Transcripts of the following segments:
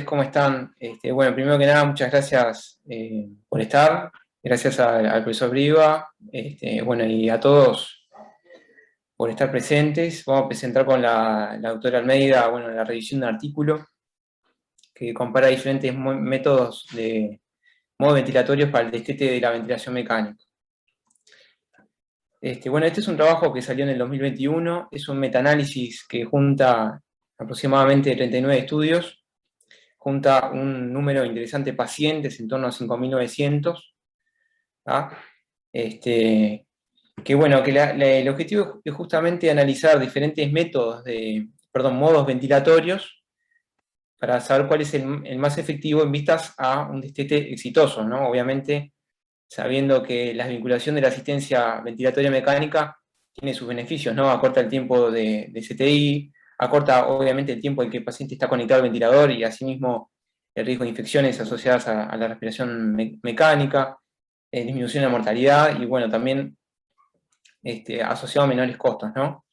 tardes, ¿cómo están? Bueno, primero que nada, muchas gracias por estar, gracias al profesor Briva, bueno, y a todos por estar presentes. Vamos a presentar con la doctora Almeida, bueno, la revisión de un artículo que compara diferentes métodos de modos ventilatorios para el destete de la ventilación mecánica. Bueno, este es un trabajo que salió en el 2021, es un metaanálisis que junta aproximadamente 39 estudios, junta un número interesante de pacientes, en torno a 5.900, ¿ah? Que bueno, que el objetivo es justamente analizar diferentes modos ventilatorios para saber cuál es el más efectivo en vistas a un destete exitoso, ¿no? Obviamente, sabiendo que la vinculación de la asistencia ventilatoria mecánica tiene sus beneficios, ¿no? Acorta el tiempo de CTI, acorta obviamente el tiempo en que el paciente está conectado al ventilador y asimismo el riesgo de infecciones asociadas a la respiración mecánica, disminución de la mortalidad y bueno, también asociado a menores costos, ¿no?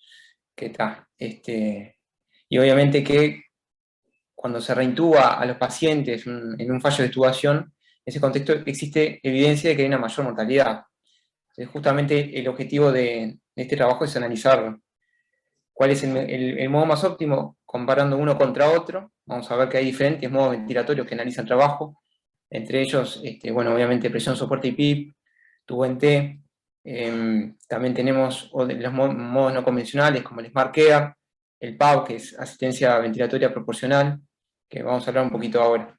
Y obviamente que cuando se reintuba a los pacientes en un fallo de extubación, en ese contexto existe evidencia de que hay una mayor mortalidad. Entonces, justamente el objetivo de este trabajo es analizar cuál es el modo más óptimo comparando uno contra otro. Vamos a ver que hay diferentes modos ventilatorios que analizan trabajo, entre ellos, bueno, obviamente presión, soporte y PIP, tubo en T. También tenemos los modos no convencionales como el Smart Care, el PAV, que es asistencia ventilatoria proporcional, que vamos a hablar un poquito ahora.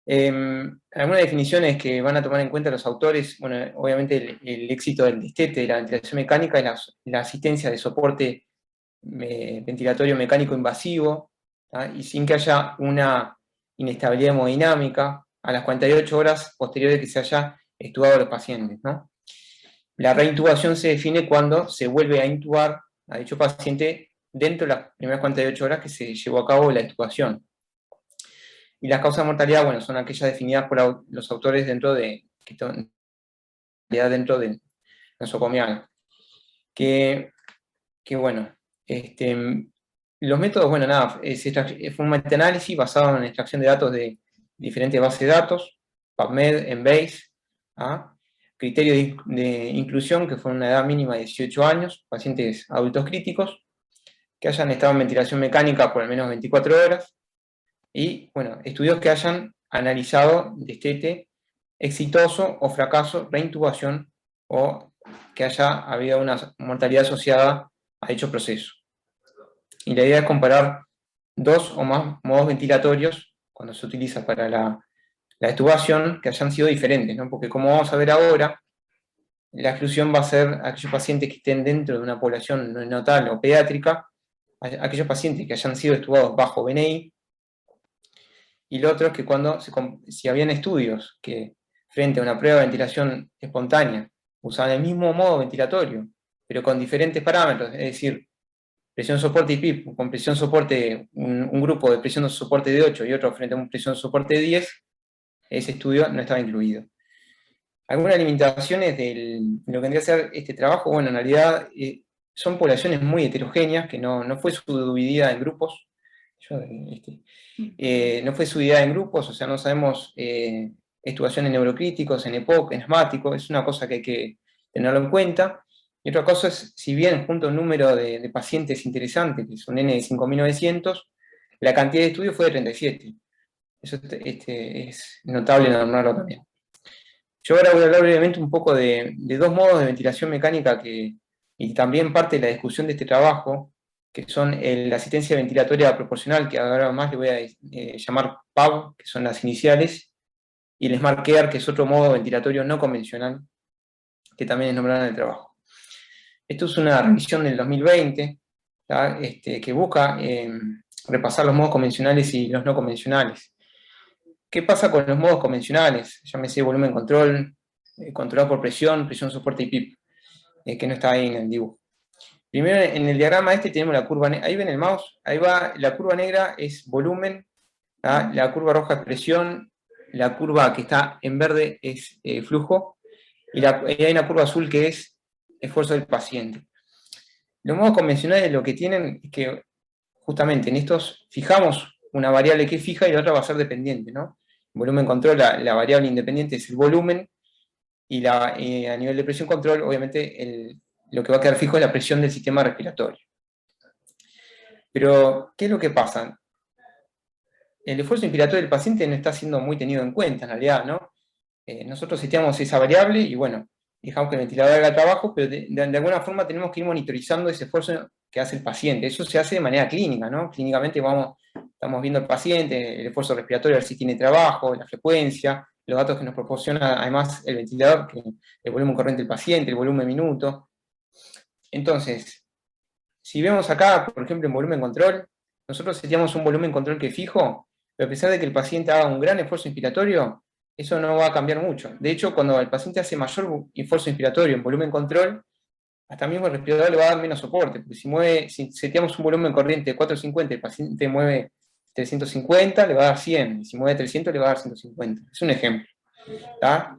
Algunas definiciones que van a tomar en cuenta los autores, bueno, obviamente el éxito del destete de la ventilación mecánica es la asistencia de soporte ventilatorio mecánico invasivo, ¿tá? Y sin que haya una inestabilidad hemodinámica a las 48 horas posteriores de que se haya extubado a los pacientes, ¿no? La reintubación se define cuando se vuelve a intubar a dicho paciente dentro de las primeras 48 horas que se llevó a cabo la extubación. Y las causas de mortalidad, bueno, son aquellas definidas por los autores dentro de nosocomial. Que bueno, los métodos, bueno, nada, fue un metaanálisis basado en extracción de datos de diferentes bases de datos, PubMed, Embase, ¿ah? Criterio de inclusión, que fue una edad mínima de 18 años, pacientes adultos críticos, que hayan estado en ventilación mecánica por al menos 24 horas, y, bueno, estudios que hayan analizado destete exitoso o fracaso, reintubación, o que haya habido una mortalidad asociada a dicho proceso. Y la idea es comparar dos o más modos ventilatorios cuando se utiliza para la extubación que hayan sido diferentes, ¿no? Porque como vamos a ver ahora, la exclusión va a ser aquellos pacientes que estén dentro de una población neonatal o pediátrica, aquellos pacientes que hayan sido extubados bajo BNI, y lo otro es que si habían estudios que frente a una prueba de ventilación espontánea usaban el mismo modo ventilatorio, pero con diferentes parámetros, es decir, presión soporte y PIP, con presión soporte, un grupo de presión soporte de 8 y otro frente a un presión soporte de 10, ese estudio no estaba incluido. Algunas limitaciones de lo que tendría que ser este trabajo, bueno, en realidad son poblaciones muy heterogéneas, que no fue subdividida en grupos, no fue subdividida en grupos, o sea, no sabemos extubación en neurocríticos, en EPOC, en asmático, es una cosa que hay que tenerlo en cuenta. Y otra cosa es, si bien junto a un número de pacientes interesantes, que es un N de 5.900, la cantidad de estudios fue de 37. Eso es notable nombrarlo también. Yo ahora voy a hablar brevemente un poco de dos modos de ventilación mecánica y también parte de la discusión de este trabajo, que son la asistencia ventilatoria proporcional, que ahora más le voy a llamar PAV, que son las iniciales, y el Smart Care, que es otro modo ventilatorio no convencional, que también es nombrado en el trabajo. Esto es una revisión del 2020, que busca repasar los modos convencionales y los no convencionales. ¿Qué pasa con los modos convencionales? Llámese volumen control, controlado por presión, soporte y PIP, que no está ahí en el dibujo. Primero, en el diagrama tenemos la curva negra. Ahí ven el mouse, ahí va, la curva negra es volumen, la curva roja es presión, la curva que está en verde es flujo, y hay una curva azul que es esfuerzo del paciente. Los modos convencionales lo que tienen es que justamente en estos fijamos una variable que es fija y la otra va a ser dependiente, ¿no? En volumen control, la variable independiente es el volumen, y a nivel de presión control, obviamente, lo que va a quedar fijo es la presión del sistema respiratorio. Pero, ¿qué es lo que pasa? El esfuerzo inspiratorio del paciente no está siendo muy tenido en cuenta, en realidad, ¿no? Nosotros seteamos esa variable y, bueno, dejamos que el ventilador haga el trabajo, pero de alguna forma tenemos que ir monitorizando ese esfuerzo que hace el paciente. Eso se hace de manera clínica, ¿no? Clínicamente estamos viendo al paciente, el esfuerzo respiratorio, a ver si tiene trabajo, la frecuencia, los datos que nos proporciona además el ventilador, el volumen corriente del paciente, el volumen minuto. Entonces, si vemos acá, por ejemplo, en volumen control, nosotros seteamos un volumen control que es fijo, pero a pesar de que el paciente haga un gran esfuerzo inspiratorio, eso no va a cambiar mucho. De hecho, cuando el paciente hace mayor esfuerzo inspiratorio en volumen control, hasta mismo el respirador le va a dar menos soporte, porque si seteamos un volumen corriente de 450, el paciente mueve 350, le va a dar 100, y si mueve 300, le va a dar 150. Es un ejemplo. ¿Tá?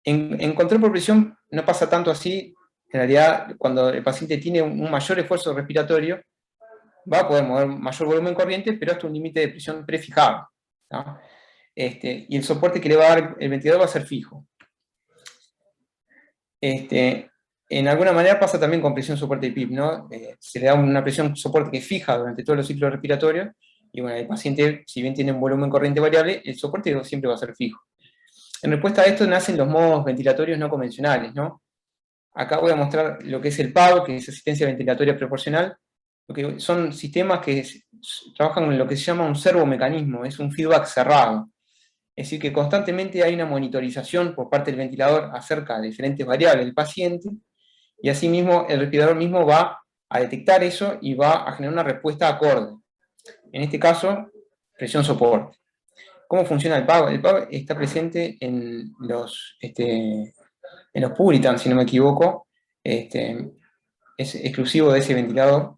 En control por presión no pasa tanto así. En realidad, cuando el paciente tiene un mayor esfuerzo respiratorio, va a poder mover mayor volumen corriente, pero hasta un límite de presión prefijado, ¿no? Y el soporte que le va a dar el ventilador va a ser fijo. En alguna manera pasa también con presión soporte y PIP, ¿no? Se le da una presión soporte que es fija durante todos los ciclos respiratorios, y bueno, el paciente, si bien tiene un volumen corriente variable, el soporte siempre va a ser fijo. En respuesta a esto nacen los modos ventilatorios no convencionales, ¿no? Acá voy a mostrar lo que es el PAV, que es asistencia ventilatoria proporcional, lo que son sistemas que trabajan en lo que se llama un servomecanismo, es un feedback cerrado. Es decir, que constantemente hay una monitorización por parte del ventilador acerca de diferentes variables del paciente, y asimismo el respirador mismo va a detectar eso y va a generar una respuesta acorde. En este caso, presión soporte. ¿Cómo funciona el PAV? El PAV está presente en los Puritan, si no me equivoco, es exclusivo de ese ventilador.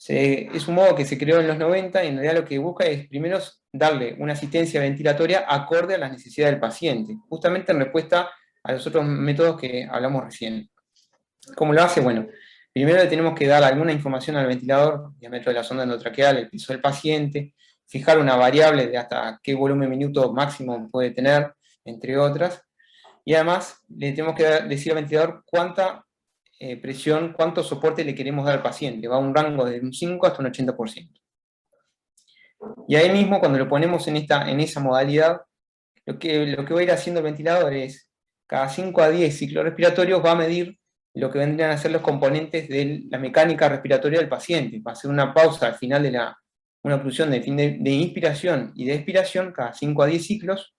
Es un modo que se creó en los 90 y en realidad lo que busca es primero darle una asistencia ventilatoria acorde a las necesidades del paciente, justamente en respuesta a los otros métodos que hablamos recién. ¿Cómo lo hace? Bueno, primero le tenemos que dar alguna información al ventilador, diámetro de la sonda endotraqueal, el peso del paciente, fijar una variable de hasta qué volumen minuto máximo puede tener, entre otras, y además le tenemos que decir al ventilador cuánta presión, cuánto soporte le queremos dar al paciente. Va a un rango de un 5 hasta un 80%. Y ahí mismo, cuando lo ponemos en esa modalidad, lo que va a ir haciendo el ventilador es, cada 5 a 10 ciclos respiratorios va a medir lo que vendrían a ser los componentes de la mecánica respiratoria del paciente. Va a hacer una pausa al final de una oclusión de inspiración y de expiración, cada 5 a 10 ciclos,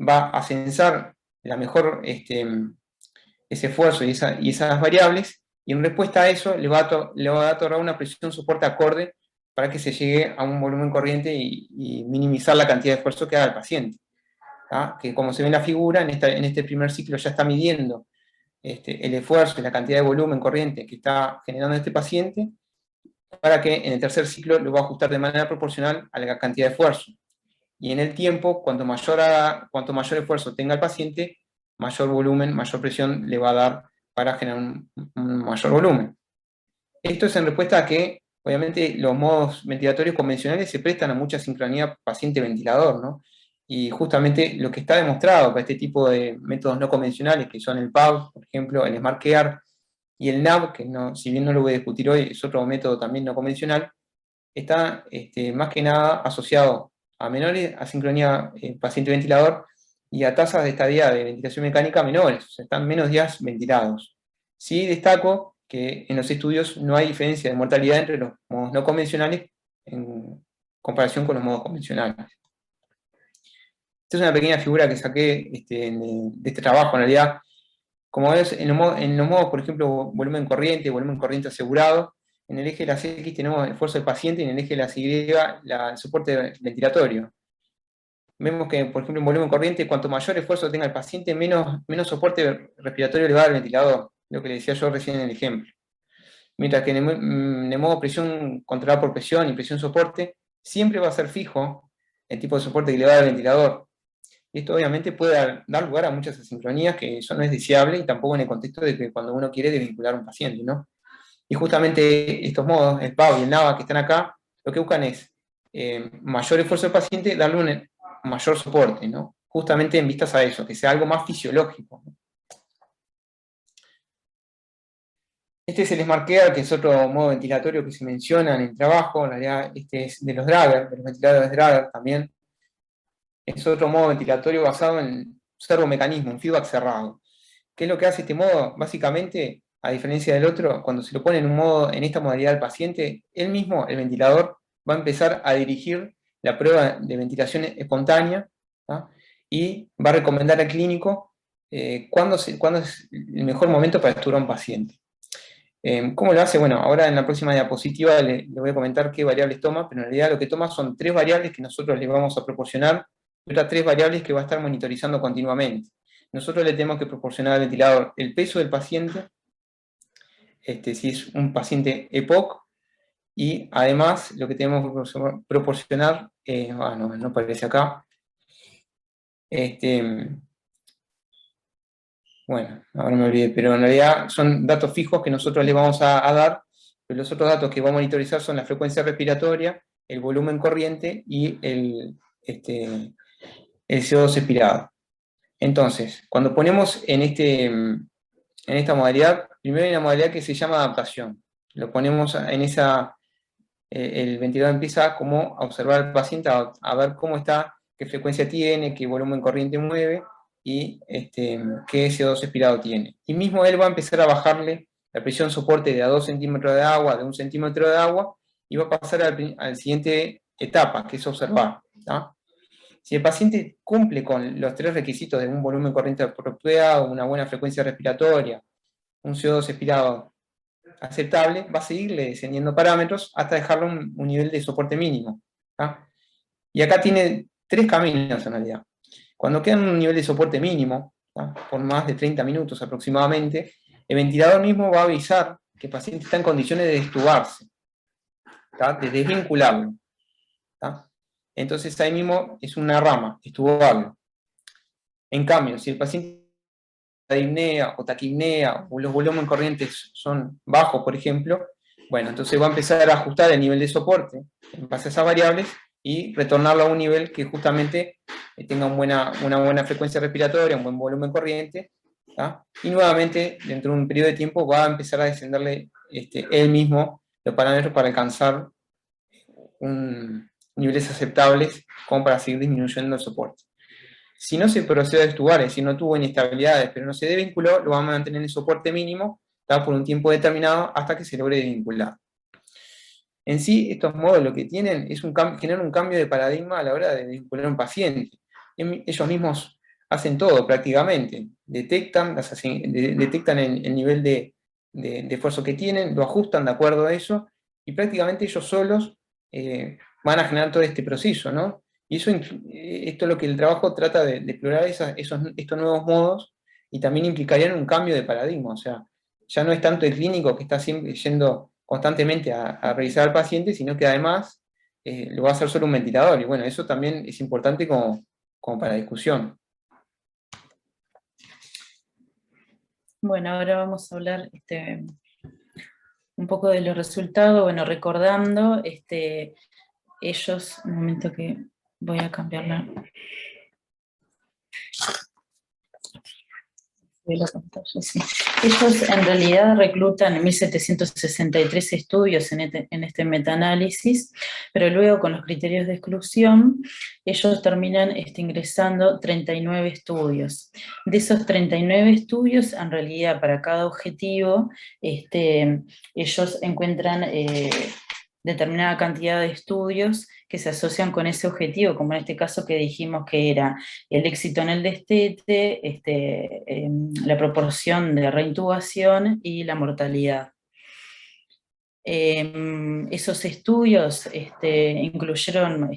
va a censar la mejor ese esfuerzo y esas variables, y en respuesta a eso le va a otorgar una presión soporte acorde para que se llegue a un volumen corriente y minimizar la cantidad de esfuerzo que haga el paciente. ¿Tá? Que como se ve en la figura, en este primer ciclo ya está midiendo el esfuerzo y la cantidad de volumen corriente que está generando este paciente, para que en el tercer ciclo lo va a ajustar de manera proporcional a la cantidad de esfuerzo. Y en el tiempo, cuanto mayor esfuerzo tenga el paciente, mayor volumen, mayor presión le va a dar para generar un mayor volumen. Esto es en respuesta a que, obviamente, los modos ventilatorios convencionales se prestan a mucha sincronía paciente-ventilador, ¿no? Y justamente lo que está demostrado para este tipo de métodos no convencionales, que son el PAV, por ejemplo, el Smart Care y el NAV, que si bien no lo voy a discutir hoy, es otro método también no convencional, está más que nada asociado a menores asincronía paciente-ventilador y a tasas de estadía de ventilación mecánica menores, o sea, están menos días ventilados. Sí destaco que en los estudios no hay diferencia de mortalidad entre los modos no convencionales en comparación con los modos convencionales. Esta es una pequeña figura que saqué de este trabajo, en realidad. Como ves, en los modos, por ejemplo, volumen corriente asegurado, en el eje de las X tenemos el esfuerzo del paciente y en el eje de las Y el soporte ventilatorio. Vemos que, por ejemplo, en volumen corriente, cuanto mayor esfuerzo tenga el paciente, menos soporte respiratorio le va a dar el ventilador, lo que le decía yo recién en el ejemplo. Mientras que en el modo presión controlada por presión y presión soporte, siempre va a ser fijo el tipo de soporte que le va a dar el ventilador. Y esto obviamente puede dar lugar a muchas asincronías, que eso no es deseable, y tampoco en el contexto de que cuando uno quiere desvincular a un paciente, ¿no? Y justamente estos modos, el PAV y el NAVA que están acá, lo que buscan es mayor esfuerzo del paciente, darle un mayor soporte, ¿no? Justamente en vistas a eso, que sea algo más fisiológico, ¿no? Este es el Smart Care, que es otro modo ventilatorio que se menciona en el trabajo. En realidad este es de los Drager, de los ventiladores Drager también. Es otro modo ventilatorio basado en servomecanismo, un feedback cerrado. ¿Qué es lo que hace este modo? Básicamente, a diferencia del otro, cuando se lo pone en un modo, en esta modalidad al paciente, él mismo, el ventilador, va a empezar a dirigir la prueba de ventilación espontánea, ¿tá? Y va a recomendar al clínico cuándo es el mejor momento para estudiar a un paciente. ¿Cómo lo hace? Bueno, ahora en la próxima diapositiva le voy a comentar qué variables toma, pero en realidad lo que toma son 3 variables que nosotros le vamos a proporcionar y otras 3 variables que va a estar monitorizando continuamente. Nosotros le tenemos que proporcionar al ventilador el peso del paciente, si es un paciente EPOC, y además lo que tenemos que proporcionar, no aparece acá, bueno, ahora me olvidé, pero en realidad son datos fijos que nosotros les vamos a dar, pero los otros datos que vamos a monitorizar son la frecuencia respiratoria, el volumen corriente y el CO2 expirado. Entonces, cuando ponemos en esta modalidad, primero hay una modalidad que se llama adaptación. Lo ponemos en esa, el ventilador empieza como a observar al paciente, a ver cómo está, qué frecuencia tiene, qué volumen corriente mueve, y qué CO2 expirado tiene. Y mismo él va a empezar a bajarle la presión soporte de a 2 centímetros de agua, de 1 centímetro de agua, y va a pasar a la siguiente etapa, que es observar, ¿tá? Si el paciente cumple con los 3 requisitos de un volumen corriente apropiado, una buena frecuencia respiratoria, un CO2 expirado aceptable, va a seguirle descendiendo parámetros hasta dejarlo un nivel de soporte mínimo, ¿tá? Y acá tiene 3 caminos en realidad. Cuando queda en un nivel de soporte mínimo, ¿tá?, por más de 30 minutos aproximadamente, el ventilador mismo va a avisar que el paciente está en condiciones de destubarse, ¿tá?, de desvincularlo, ¿tá? Entonces ahí mismo es una rama, estubable. En cambio, si el paciente tiene apnea o taquipnea o los volúmenes corrientes son bajos, por ejemplo, bueno, entonces va a empezar a ajustar el nivel de soporte en base a esas variables y retornarlo a un nivel que justamente tenga una buena frecuencia respiratoria, un buen volumen corriente, ¿tá? Y nuevamente, dentro de un periodo de tiempo, va a empezar a descenderle él mismo los parámetros para alcanzar niveles aceptables como para seguir disminuyendo el soporte. Si no se procede a destubar, es decir, no tuvo inestabilidades, pero no se desvinculó, lo vamos a mantener en soporte mínimo, ¿tá?, por un tiempo determinado hasta que se logre desvincular. En sí, estos modos lo que tienen es generar un cambio de paradigma a la hora de vincular a un paciente. Ellos mismos hacen todo prácticamente. Detectan el nivel de esfuerzo que tienen, lo ajustan de acuerdo a eso, y prácticamente ellos solos van a generar todo este proceso, ¿no? Y esto es lo que el trabajo trata de explorar, estos nuevos modos, y también implicarían un cambio de paradigma. O sea, ya no es tanto el clínico que está siempre yendo constantemente a revisar al paciente, sino que además lo va a hacer solo un ventilador. Y bueno, eso también es importante como para discusión. Bueno, ahora vamos a hablar un poco de los resultados. Bueno, recordando, ellos, un momento que voy a cambiarla. De la pantalla, sí. Ellos en realidad reclutan 1.763 estudios en este metaanálisis, pero luego con los criterios de exclusión, ellos terminan ingresando 39 estudios. De esos 39 estudios, en realidad para cada objetivo, ellos encuentran determinada cantidad de estudios que se asocian con ese objetivo, como en este caso que dijimos que era el éxito en el destete, la proporción de reintubación y la mortalidad. Esos estudios incluyeron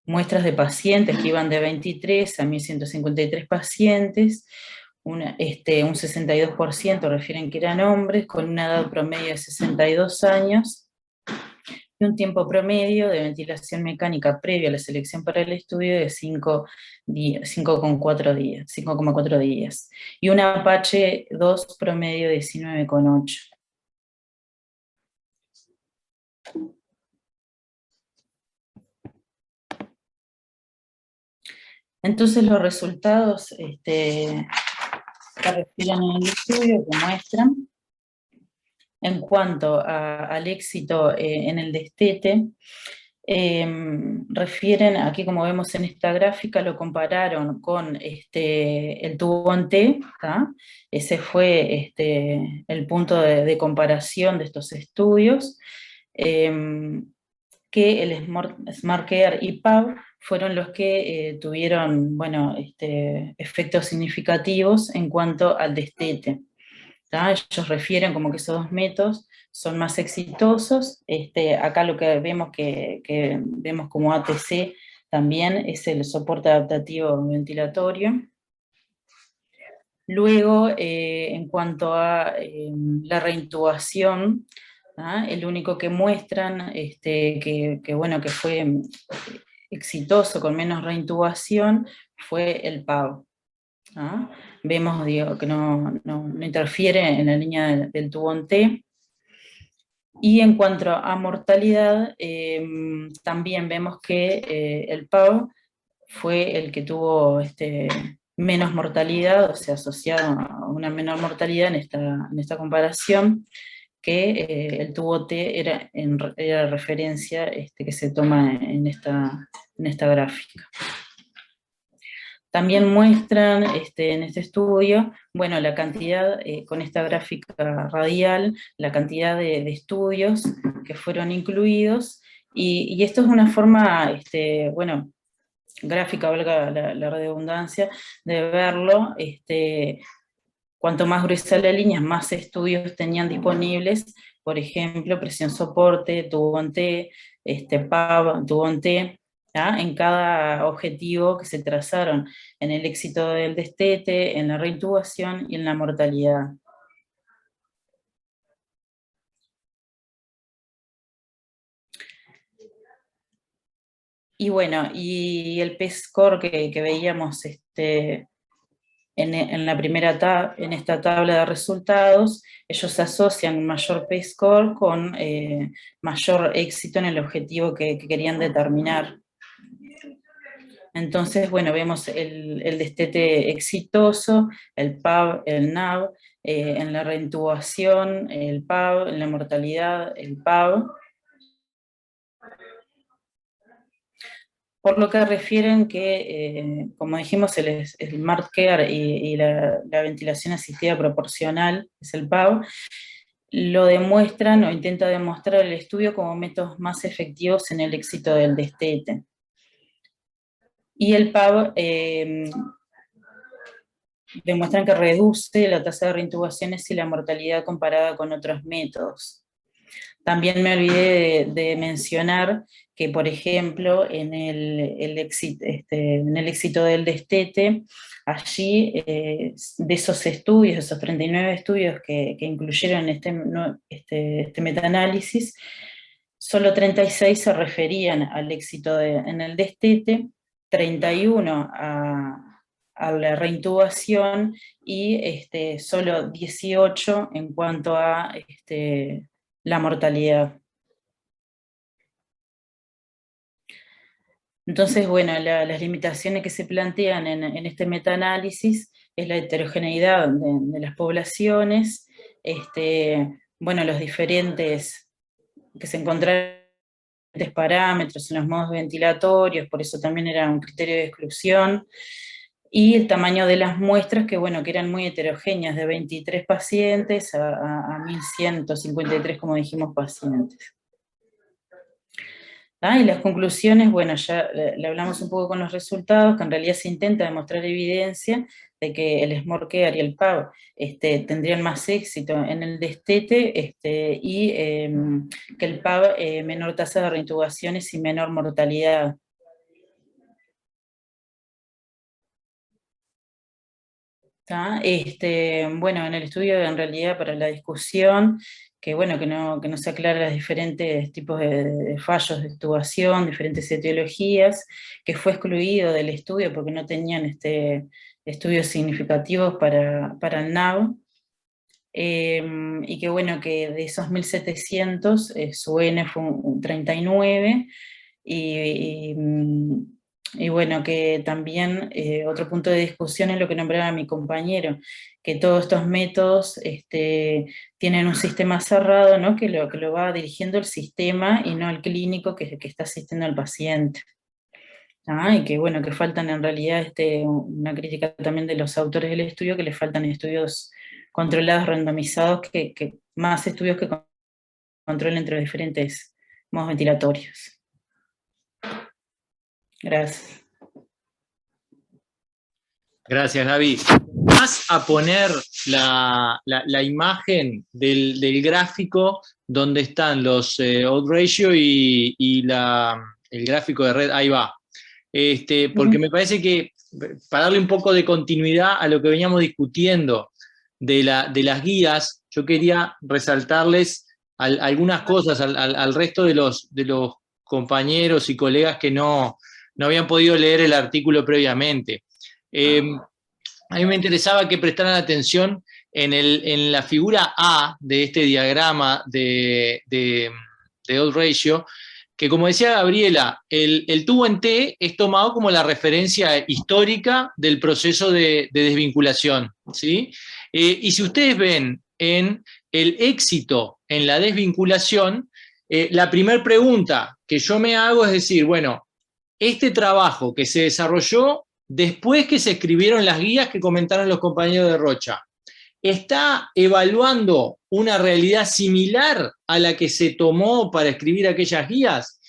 muestras de pacientes que iban de 23 a 1.153 pacientes, un 62% refieren que eran hombres, con una edad promedio de 62 años, y un tiempo promedio de ventilación mecánica previa a la selección para el estudio de 5,4 días, y un Apache 2 promedio de 19,8. Entonces los resultados que refieren en el estudio, que muestran, en cuanto al éxito en el destete, refieren, aquí como vemos en esta gráfica, lo compararon con el tubo T, ¿tá? Ese fue el punto de comparación de estos estudios, que el SmartCare y PAV fueron los que tuvieron, bueno, efectos significativos en cuanto al destete. ¿Tá? Ellos refieren como que esos dos métodos son más exitosos. Acá lo que vemos que vemos como ATC también es el soporte adaptativo ventilatorio. Luego, en cuanto a la reintubación, ¿tá? El único que muestran bueno, que fue exitoso con menos reintubación fue el PAV. ¿Ah? Vemos, digo, que no interfiere en la línea del tubo T. Y en cuanto a mortalidad, también vemos que el PAV fue el que tuvo menos mortalidad, o sea, asociado a una menor mortalidad en esta comparación, que el tubo T era la referencia que se toma en esta gráfica. También muestran en este estudio, bueno, la cantidad, con esta gráfica radial, la cantidad de estudios que fueron incluidos, y esto es una forma, bueno, gráfica, valga la redundancia, de verlo. Cuanto más gruesa la línea, más estudios tenían disponibles, por ejemplo, presión soporte, tubo T, PAV, tubo T, ¿tá? En cada objetivo que se trazaron, en el éxito del destete, en la reintubación y en la mortalidad. Y bueno, y el P-score que veíamos en esta tabla de resultados, ellos asocian un mayor P-score con mayor éxito en el objetivo que querían determinar. Entonces, bueno, vemos el destete exitoso, el PAV, el NAV, en la reintubación, el PAV, en la mortalidad, el PAV. Por lo que refieren que, como dijimos, el SmartCare y la ventilación asistida proporcional, es el PAV, lo demuestran o intenta demostrar el estudio como métodos más efectivos en el éxito del destete. Y el PAV demuestran que reduce la tasa de reintubaciones y la mortalidad comparada con otros métodos. También me olvidé de mencionar que, por ejemplo, en el éxito del destete, allí, de esos estudios, esos 39 estudios que incluyeron este metaanálisis, solo 36 se referían al éxito en el destete, 31 a la reintubación y solo 18 en cuanto a la mortalidad. Entonces, bueno, las limitaciones que se plantean en este metaanálisis es la heterogeneidad de las poblaciones, bueno, los diferentes que se encontraron parámetros en los modos ventilatorios, por eso también era un criterio de exclusión, y el tamaño de las muestras, que bueno, que eran muy heterogéneas, de 23 pacientes a 1153, como dijimos, pacientes. Y las conclusiones, bueno, ya le hablamos un poco con los resultados, que en realidad se intenta demostrar evidencia de que el SmartCare y el PAV tendrían más éxito en el destete, y que el PAV menor tasa de reintubaciones y menor mortalidad. Bueno, en el estudio, en realidad, para la discusión, que bueno, que no se aclaran los diferentes tipos de fallos de tubación, diferentes etiologías, que fue excluido del estudio porque no tenían estudios significativos para el NAV, y que bueno, que de esos 1700, su N fue un 39, y Y bueno, que también otro punto de discusión es lo que nombraba mi compañero, que todos estos métodos tienen un sistema cerrado, ¿no? Que lo va dirigiendo el sistema y no el clínico que está asistiendo al paciente. Ah, y que bueno, que faltan en realidad una crítica también de los autores del estudio, que le faltan estudios controlados, randomizados, más estudios que controlen entre los diferentes modos ventilatorios. Gracias. Gracias, Gaby. Vas a poner la imagen del gráfico donde están los odds ratio y el gráfico de red. Ahí va. Porque me parece que, para darle un poco de continuidad a lo que veníamos discutiendo de las guías, yo quería resaltarles algunas cosas al resto de los compañeros y colegas que no habían podido leer el artículo previamente. A mí me interesaba que prestaran atención en la figura A de este diagrama de odds ratio, que, como decía Gabriela, el tubo en T es tomado como la referencia histórica del proceso de desvinculación, ¿sí? Y si ustedes ven en el éxito en la desvinculación, la primera pregunta que yo me hago es decir, bueno, este trabajo que se desarrolló después que se escribieron las guías que comentaron los compañeros de Rocha, ¿está evaluando una realidad similar a la que se tomó para escribir aquellas guías?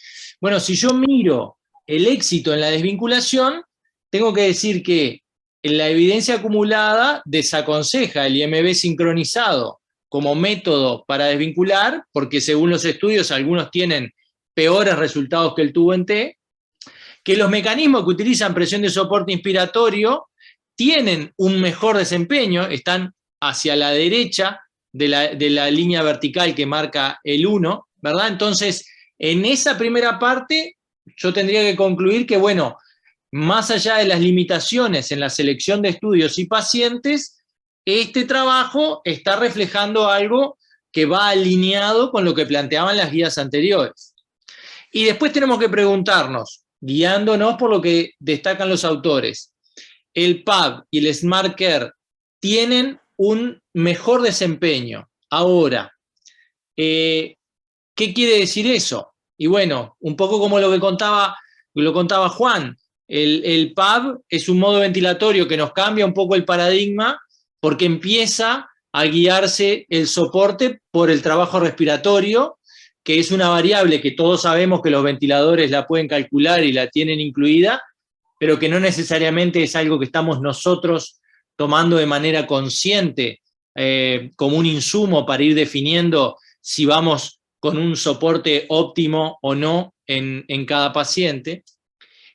Bueno, si yo miro el éxito en la desvinculación, tengo que decir que la evidencia acumulada desaconseja el IMB sincronizado como método para desvincular, porque según los estudios algunos tienen peores resultados que el tubo en T, que los mecanismos que utilizan presión de soporte inspiratorio tienen un mejor desempeño, están hacia la derecha de la línea vertical que marca el 1, ¿verdad? Entonces, en esa primera parte, yo tendría que concluir que, bueno, más allá de las limitaciones en la selección de estudios y pacientes, este trabajo está reflejando algo que va alineado con lo que planteaban las guías anteriores. Y después tenemos que preguntarnos, guiándonos por lo que destacan los autores, el PAB y el Smart Care tienen un mejor desempeño. Ahora, ¿qué quiere decir eso? Y bueno, un poco como lo contaba Juan, el PAB es un modo ventilatorio que nos cambia un poco el paradigma porque empieza a guiarse el soporte por el trabajo respiratorio, que es una variable que todos sabemos que los ventiladores la pueden calcular y la tienen incluida, pero que no necesariamente es algo que estamos nosotros tomando de manera consciente como un insumo para ir definiendo si vamos con un soporte óptimo o no en cada paciente.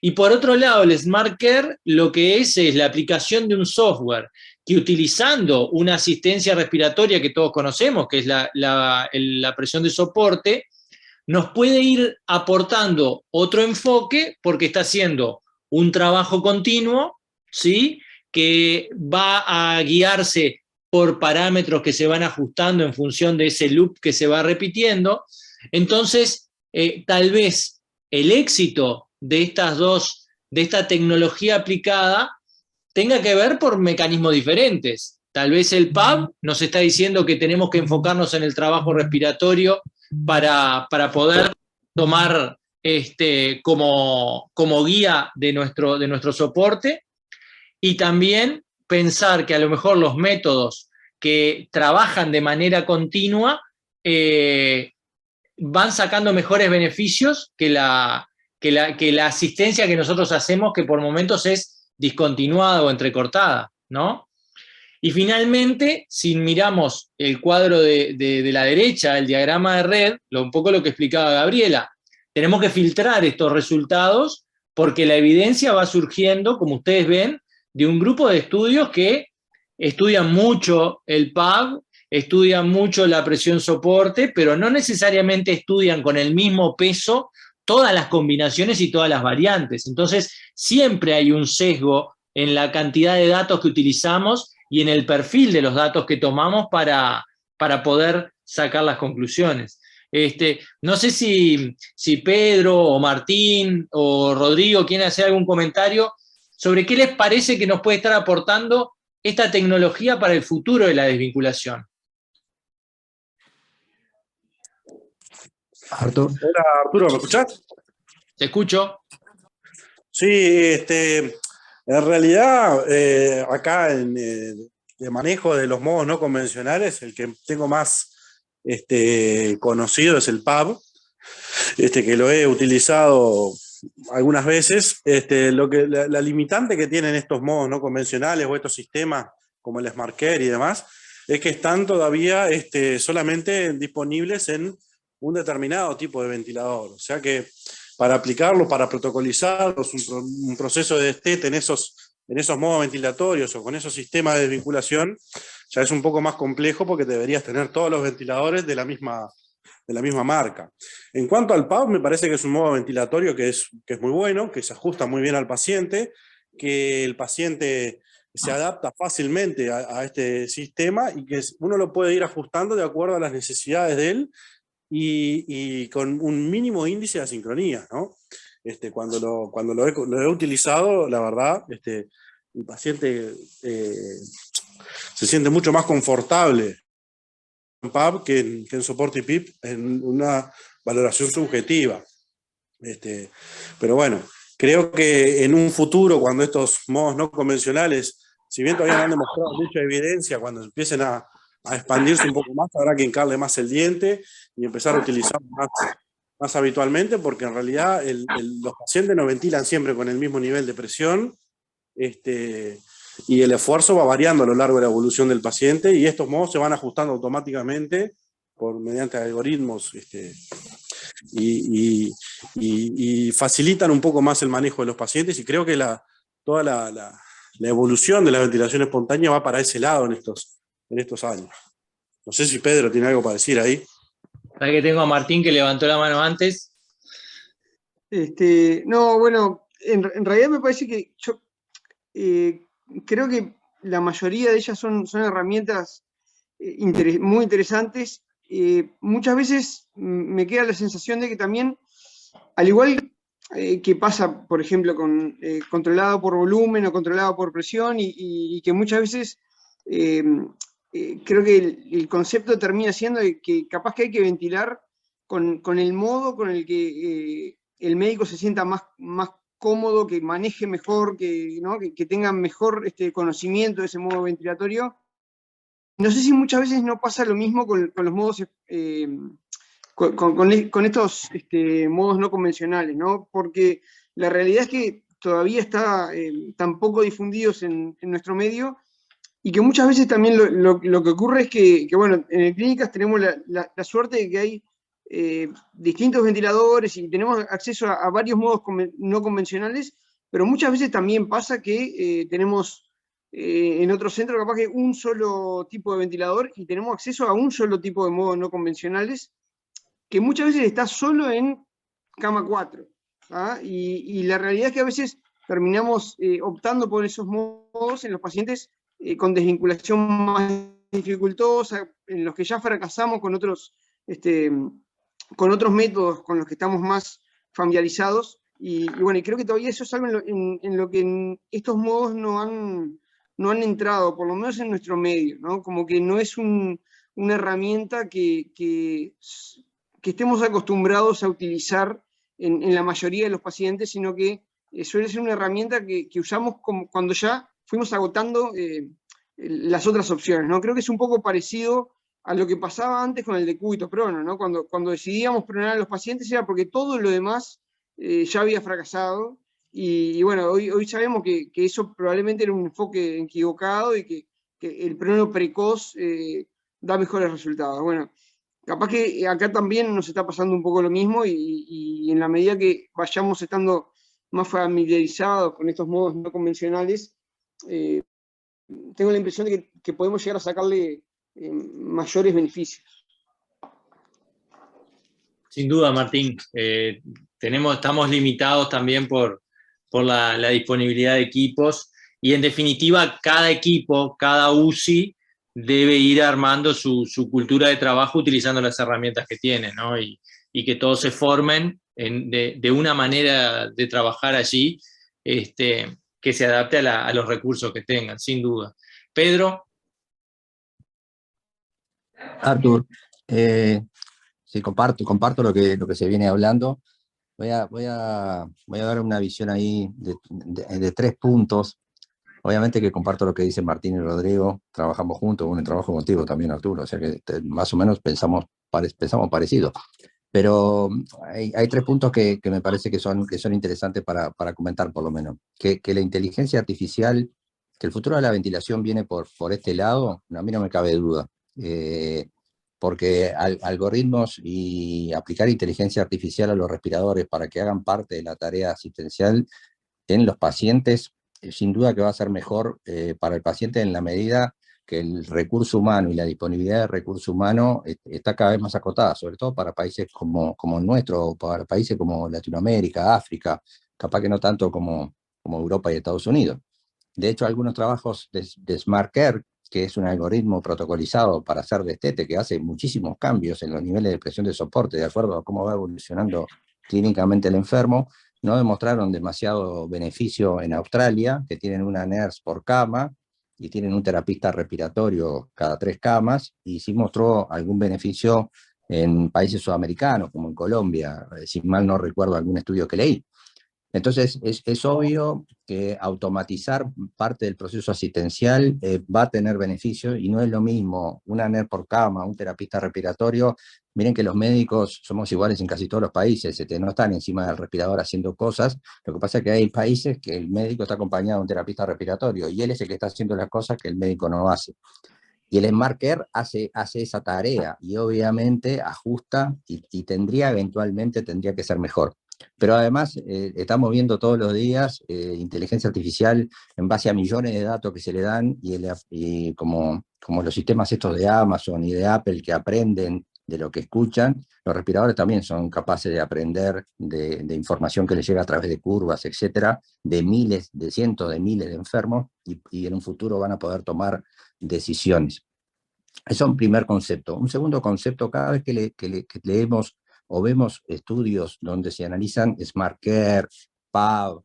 Y por otro lado, el Smart Care lo que es la aplicación de un software que, utilizando una asistencia respiratoria que todos conocemos, que es la presión de soporte, nos puede ir aportando otro enfoque porque está haciendo un trabajo continuo, ¿sí?, que va a guiarse por parámetros que se van ajustando en función de ese loop que se va repitiendo. Entonces, tal vez el éxito de esta tecnología aplicada tenga que ver por mecanismos diferentes. Tal vez el PAB nos está diciendo que tenemos que enfocarnos en el trabajo respiratorio para poder tomar como guía de nuestro soporte, y también pensar que a lo mejor los métodos que trabajan de manera continua van sacando mejores beneficios que la asistencia que nosotros hacemos, que por momentos es discontinuada o entrecortada, ¿no? Y finalmente, si miramos el cuadro de la derecha, el diagrama de red, un poco lo que explicaba Gabriela, tenemos que filtrar estos resultados porque la evidencia va surgiendo, como ustedes ven, de un grupo de estudios que estudian mucho el PAB, estudian mucho la presión soporte, pero no necesariamente estudian con el mismo peso todas las combinaciones y todas las variantes. Entonces, siempre hay un sesgo en la cantidad de datos que utilizamos y en el perfil de los datos que tomamos para poder sacar las conclusiones. No sé si Pedro o Martín o Rodrigo quieren hacer algún comentario sobre qué les parece que nos puede estar aportando esta tecnología para el futuro de la desvinculación. Hola Arturo, ¿me escuchás? ¿Te escucho? Sí, en realidad acá en el manejo de los modos no convencionales, el que tengo más conocido es el PAB, que lo he utilizado algunas veces. La limitante que tienen estos modos no convencionales o estos sistemas como el SmartCare y demás, es que están todavía solamente disponibles en un determinado tipo de ventilador. O sea que para aplicarlos, para protocolizarlos, un proceso de destete en esos modos ventilatorios o con esos sistemas de desvinculación, ya es un poco más complejo porque deberías tener todos los ventiladores de la misma marca. En cuanto al PAB, me parece que es un modo ventilatorio que es muy bueno, que se ajusta muy bien al paciente, que el paciente se adapta fácilmente a este sistema y que uno lo puede ir ajustando de acuerdo a las necesidades de él y con un mínimo índice de asincronía, ¿no? Cuando lo he utilizado, la verdad, el paciente se siente mucho más confortable en PAB que en soporte PIP en una valoración subjetiva. Pero bueno, creo que en un futuro, cuando estos modos no convencionales, si bien todavía no han demostrado mucha evidencia, cuando empiecen a expandirse un poco más, habrá que hincarle más el diente y empezar a utilizarlo más habitualmente, porque en realidad los pacientes no ventilan siempre con el mismo nivel de presión, y el esfuerzo va variando a lo largo de la evolución del paciente, y estos modos se van ajustando automáticamente mediante algoritmos y facilitan un poco más el manejo de los pacientes, y creo que toda la evolución de la ventilación espontánea va para ese lado en estos años. No sé si Pedro tiene algo para decir ahí. ¿Sabes que tengo a Martín que levantó la mano antes? No, bueno, en realidad me parece que yo creo que la mayoría de ellas son herramientas muy interesantes. Muchas veces me queda la sensación de que también, al igual que pasa, por ejemplo, con controlado por volumen o controlado por presión, y que muchas veces creo que el concepto termina siendo que capaz que hay que ventilar con el modo con el que el médico se sienta más cómodo, que maneje mejor, ¿no? que tenga mejor conocimiento de ese modo ventilatorio. No sé si muchas veces no pasa lo mismo con los modos, con estos modos no convencionales, ¿no? Porque la realidad es que todavía están poco difundidos en nuestro medio, y que muchas veces también lo que ocurre es que bueno, en clínicas tenemos la suerte de que hay distintos ventiladores y tenemos acceso a varios modos no convencionales, pero muchas veces también pasa que tenemos en otro centro capaz que un solo tipo de ventilador y tenemos acceso a un solo tipo de modos no convencionales, que muchas veces está solo en cama 4. ¿Ah? Y la realidad es que a veces terminamos optando por esos modos en los pacientes con desvinculación más dificultosa, en los que ya fracasamos con otros métodos con los que estamos más familiarizados, y bueno, y creo que todavía eso es algo en lo que estos modos no han entrado, por lo menos en nuestro medio, ¿no? Como que no es una herramienta que estemos acostumbrados a utilizar en la mayoría de los pacientes, sino que suele ser una herramienta que usamos cuando ya fuimos agotando las otras opciones, ¿no? Creo que es un poco parecido a lo que pasaba antes con el decúbito prono, ¿no? Cuando decidíamos pronar a los pacientes era porque todo lo demás ya había fracasado, y bueno, hoy sabemos que eso probablemente era un enfoque equivocado, y que el prono precoz da mejores resultados. Bueno, capaz que acá también nos está pasando un poco lo mismo, y en la medida que vayamos estando más familiarizados con estos modos no convencionales, tengo la impresión de que podemos llegar a sacarle mayores beneficios. Sin duda, Martín. Estamos limitados también por la disponibilidad de equipos, y en definitiva cada equipo, cada UCI debe ir armando su cultura de trabajo utilizando las herramientas que tiene, ¿no? Y que todos se formen de una manera de trabajar allí que se adapte a los recursos que tengan, sin duda. Pedro. Artur, sí, comparto lo que se viene hablando. Voy a dar una visión ahí de 3 puntos. Obviamente que comparto lo que dicen Martín y Rodrigo, trabajamos juntos, bueno, trabajo contigo también, Arturo, o sea que más o menos pensamos parecido. Pero hay 3 puntos que me parece que son interesantes para comentar, por lo menos. Que la inteligencia artificial, que el futuro de la ventilación viene por este lado, a mí no me cabe duda. Porque algoritmos y aplicar inteligencia artificial a los respiradores para que hagan parte de la tarea asistencial en los pacientes, sin duda que va a ser mejor para el paciente en la medida que el recurso humano y la disponibilidad de recurso humano está cada vez más acotada, sobre todo para países como el nuestro, o para países como Latinoamérica, África, capaz que no tanto como Europa y Estados Unidos. De hecho, algunos trabajos de SmartCare, que es un algoritmo protocolizado para hacer destete, que hace muchísimos cambios en los niveles de presión de soporte, de acuerdo a cómo va evolucionando clínicamente el enfermo, no demostraron demasiado beneficio en Australia, que tienen una nurse por cama y tienen un terapista respiratorio cada 3 camas, y sí mostró algún beneficio en países sudamericanos, como en Colombia, si mal no recuerdo algún estudio que leí. Entonces, es obvio que automatizar parte del proceso asistencial va a tener beneficios, y no es lo mismo una NER por cama, un terapista respiratorio. Miren que los médicos somos iguales en casi todos los países, no están encima del respirador haciendo cosas. Lo que pasa es que hay países que el médico está acompañado de un terapista respiratorio, y él es el que está haciendo las cosas que el médico no hace. Y el SmartCare hace esa tarea, y obviamente ajusta, y eventualmente tendría que ser mejor. Pero además estamos viendo todos los días inteligencia artificial en base a millones de datos que se le dan, y como los sistemas estos de Amazon y de Apple, que aprenden de lo que escuchan, los respiradores también son capaces de aprender de información que les llega a través de curvas, etcétera, de cientos de miles de enfermos, y en un futuro van a poder tomar decisiones. Eso es un primer concepto. Un segundo concepto: cada vez que leemos o vemos estudios donde se analizan SmartCare, PAV,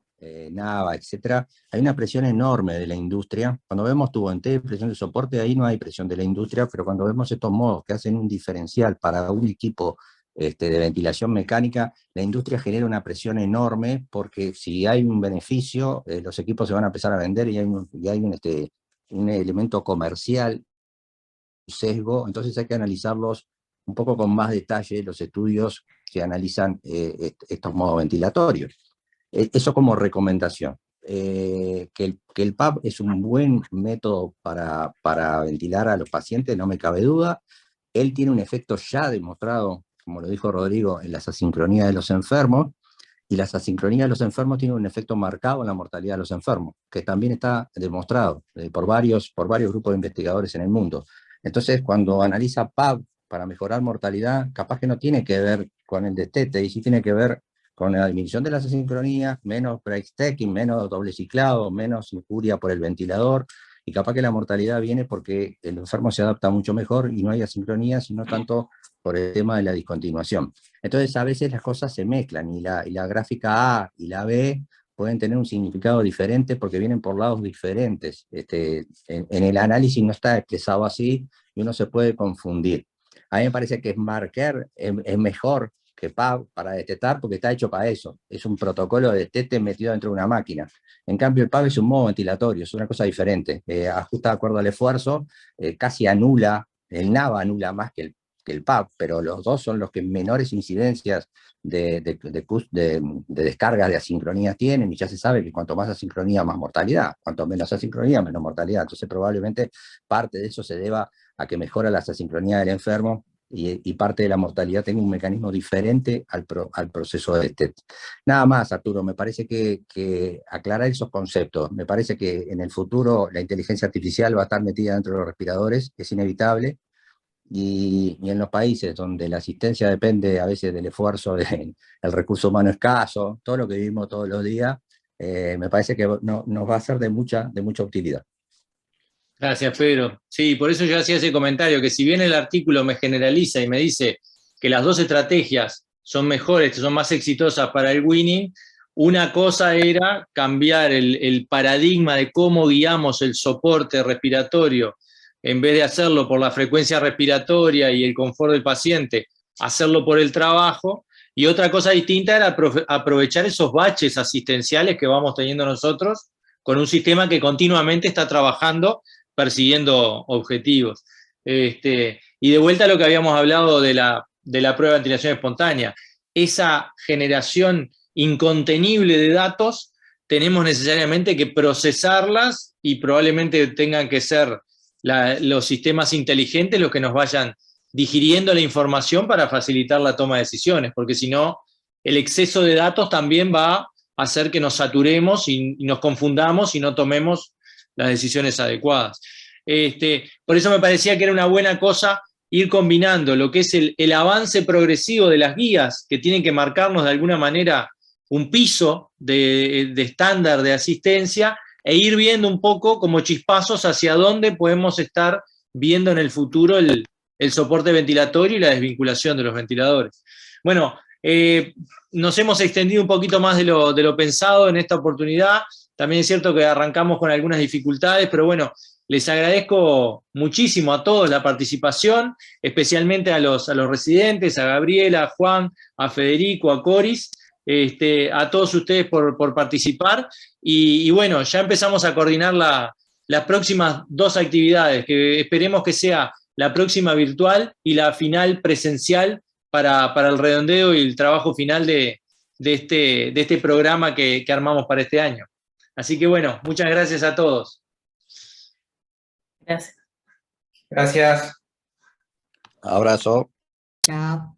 NAVA, etcétera, hay una presión enorme de la industria. Cuando vemos tubo en T, presión de soporte, ahí no hay presión de la industria, pero cuando vemos estos modos que hacen un diferencial para un equipo de ventilación mecánica, la industria genera una presión enorme, porque si hay un beneficio, los equipos se van a empezar a vender, y hay un elemento comercial, sesgo. Entonces hay que analizarlos un poco con más detalle, los estudios que analizan estos modos ventilatorios. Eso como recomendación. Que el PAP es un buen método para ventilar a los pacientes, no me cabe duda. Él tiene un efecto ya demostrado, como lo dijo Rodrigo, en las asincronías de los enfermos, y las asincronías de los enfermos tienen un efecto marcado en la mortalidad de los enfermos, que también está demostrado por varios grupos de investigadores en el mundo. Entonces, cuando analiza PAP para mejorar mortalidad, capaz que no tiene que ver con el destete, y sí tiene que ver con la disminución de las asincronías, menos breakstacking, menos doble ciclado, menos injuria por el ventilador, y capaz que la mortalidad viene porque el enfermo se adapta mucho mejor y no hay asincronía, sino tanto por el tema de la discontinuación. Entonces, a veces las cosas se mezclan, y la gráfica A y la B pueden tener un significado diferente porque vienen por lados diferentes. En el análisis no está expresado así, y uno se puede confundir. A mí me parece que SmartCare es mejor que PAV para detectar, porque está hecho para eso. Es un protocolo de destete metido dentro de una máquina. En cambio, el PAV es un modo ventilatorio, es una cosa diferente. Ajusta de acuerdo al esfuerzo, casi anula, el NAVA anula más que el PAV, pero los dos son los que menores incidencias de descargas de asincronías tienen, y ya se sabe que cuanto más asincronía, más mortalidad; cuanto menos asincronía, menos mortalidad. Entonces, probablemente parte de eso se deba a que mejora las asincronías del enfermo, y parte de la mortalidad tenga un mecanismo diferente al proceso de destete. Nada más, Arturo, me parece que aclarar esos conceptos. Me parece que en el futuro la inteligencia artificial va a estar metida dentro de los respiradores, es inevitable, y en los países donde la asistencia depende a veces del esfuerzo del recurso humano escaso, todo lo que vivimos todos los días, me parece que nos va a ser de mucha utilidad. Gracias, Pedro. Sí, por eso yo hacía ese comentario, que si bien el artículo me generaliza y me dice que las dos estrategias son mejores, que son más exitosas para el winning, una cosa era cambiar el paradigma de cómo guiamos el soporte respiratorio, en vez de hacerlo por la frecuencia respiratoria y el confort del paciente, hacerlo por el trabajo, y otra cosa distinta era aprovechar esos baches asistenciales que vamos teniendo nosotros con un sistema que continuamente está trabajando persiguiendo objetivos. Y de vuelta a lo que habíamos hablado de la prueba de ventilación espontánea, esa generación incontenible de datos, tenemos necesariamente que procesarlas y probablemente tengan que ser los sistemas inteligentes los que nos vayan digiriendo la información para facilitar la toma de decisiones, porque si no, el exceso de datos también va a hacer que nos saturemos y nos confundamos y no tomemos las decisiones adecuadas. Por eso me parecía que era una buena cosa ir combinando lo que es el avance progresivo de las guías, que tienen que marcarnos de alguna manera un piso de estándar de asistencia, e ir viendo un poco como chispazos hacia dónde podemos estar viendo en el futuro el soporte ventilatorio y la desvinculación de los ventiladores. Bueno, nos hemos extendido un poquito más de lo pensado en esta oportunidad. También es cierto que arrancamos con algunas dificultades, pero bueno, les agradezco muchísimo a todos la participación, especialmente a los residentes, a Gabriela, a Juan, a Federico, a Coris, a todos ustedes por participar. Y bueno, ya empezamos a coordinar las próximas 2 actividades, que esperemos que sea la próxima virtual y la final presencial para el redondeo y el trabajo final de este programa que armamos para este año. Así que bueno, muchas gracias a todos. Gracias. Gracias. Abrazo. Chao.